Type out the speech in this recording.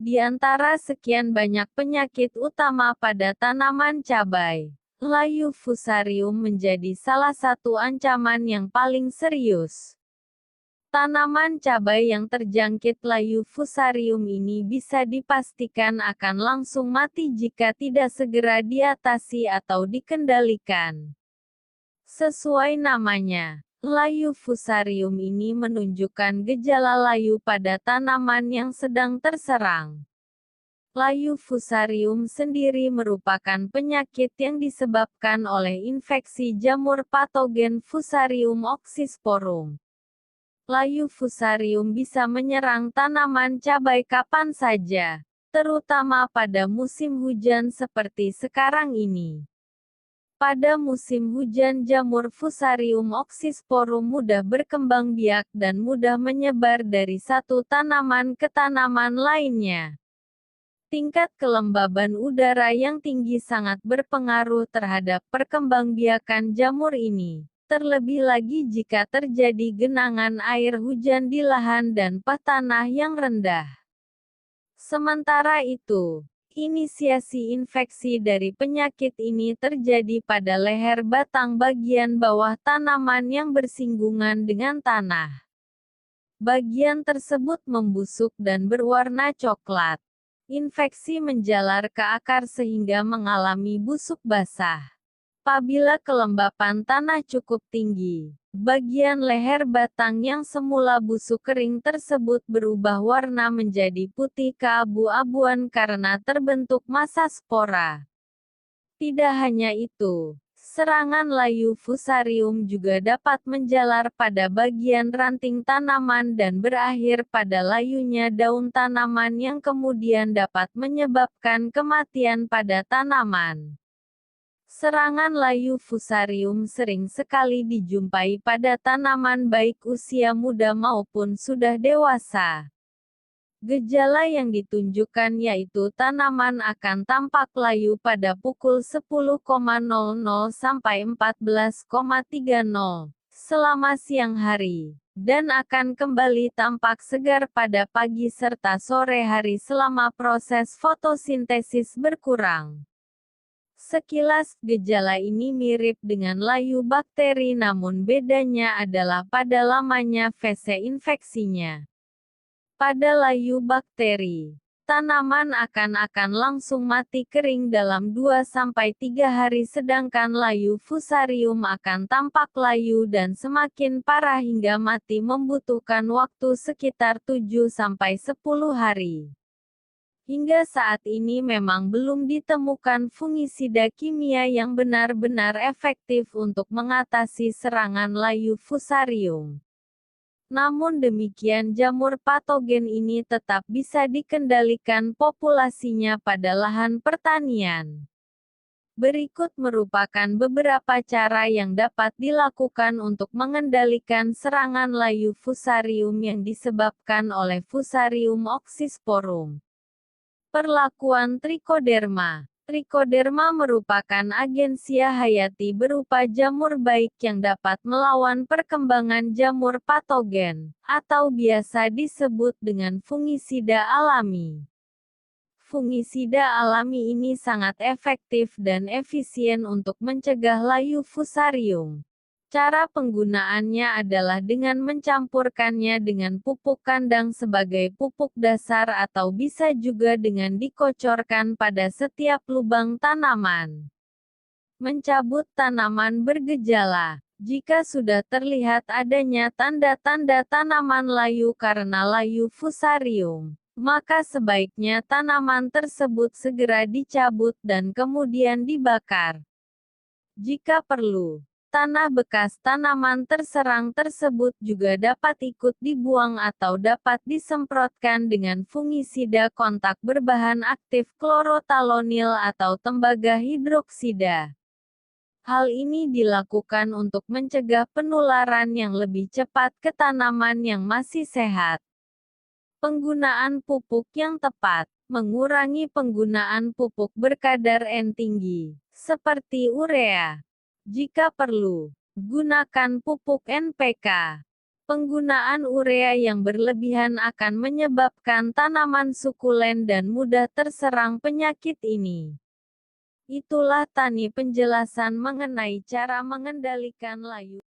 Di antara sekian banyak penyakit utama pada tanaman cabai, layu fusarium menjadi salah satu ancaman yang paling serius. Tanaman cabai yang terjangkit layu fusarium ini bisa dipastikan akan langsung mati jika tidak segera diatasi atau dikendalikan. Sesuai namanya, layu fusarium ini menunjukkan gejala layu pada tanaman yang sedang terserang. Layu fusarium sendiri merupakan penyakit yang disebabkan oleh infeksi jamur patogen Fusarium oxysporum. Layu fusarium bisa menyerang tanaman cabai kapan saja, terutama pada musim hujan seperti sekarang ini. Pada musim hujan jamur Fusarium oxysporum mudah berkembang biak dan mudah menyebar dari satu tanaman ke tanaman lainnya. Tingkat kelembaban udara yang tinggi sangat berpengaruh terhadap perkembangbiakan jamur ini, terlebih lagi jika terjadi genangan air hujan di lahan dan tanah yang rendah. Sementara itu, inisiasi infeksi dari penyakit ini terjadi pada leher batang bagian bawah tanaman yang bersinggungan dengan tanah. Bagian tersebut membusuk dan berwarna coklat. Infeksi menjalar ke akar sehingga mengalami busuk basah. Apabila kelembapan tanah cukup tinggi, bagian leher batang yang semula busuk kering tersebut berubah warna menjadi putih keabu-abuan karena terbentuk massa spora. Tidak hanya itu, serangan layu fusarium juga dapat menjalar pada bagian ranting tanaman dan berakhir pada layunya daun tanaman yang kemudian dapat menyebabkan kematian pada tanaman. Serangan layu fusarium sering sekali dijumpai pada tanaman baik usia muda maupun sudah dewasa. Gejala yang ditunjukkan yaitu tanaman akan tampak layu pada pukul 10.00 sampai 14.30 selama siang hari, dan akan kembali tampak segar pada pagi serta sore hari selama proses fotosintesis berkurang. Sekilas, gejala ini mirip dengan layu bakteri namun bedanya adalah pada lamanya fase infeksinya. Pada layu bakteri, tanaman akan langsung mati kering dalam 2-3 hari sedangkan layu fusarium akan tampak layu dan semakin parah hingga mati membutuhkan waktu sekitar 7-10 hari. Hingga saat ini memang belum ditemukan fungisida kimia yang benar-benar efektif untuk mengatasi serangan layu fusarium. Namun demikian jamur patogen ini tetap bisa dikendalikan populasinya pada lahan pertanian. Berikut merupakan beberapa cara yang dapat dilakukan untuk mengendalikan serangan layu fusarium yang disebabkan oleh Fusarium oxysporum. Perlakuan Trichoderma. Trichoderma merupakan agensia hayati berupa jamur baik yang dapat melawan perkembangan jamur patogen, atau biasa disebut dengan fungisida alami. Fungisida alami ini sangat efektif dan efisien untuk mencegah layu fusarium. Cara penggunaannya adalah dengan mencampurkannya dengan pupuk kandang sebagai pupuk dasar atau bisa juga dengan dikocorkan pada setiap lubang tanaman. Mencabut tanaman bergejala. Jika sudah terlihat adanya tanda-tanda tanaman layu karena layu fusarium, maka sebaiknya tanaman tersebut segera dicabut dan kemudian dibakar. Jika perlu, tanah bekas tanaman terserang tersebut juga dapat ikut dibuang atau dapat disemprotkan dengan fungisida kontak berbahan aktif klorotalonil atau tembaga hidroksida. Hal ini dilakukan untuk mencegah penularan yang lebih cepat ke tanaman yang masih sehat. Penggunaan pupuk yang tepat. Mengurangi penggunaan pupuk berkadar N tinggi, seperti urea. Jika perlu, gunakan pupuk NPK. Penggunaan urea yang berlebihan akan menyebabkan tanaman sukulen dan mudah terserang penyakit ini. Itulah tani penjelasan mengenai cara mengendalikan layu.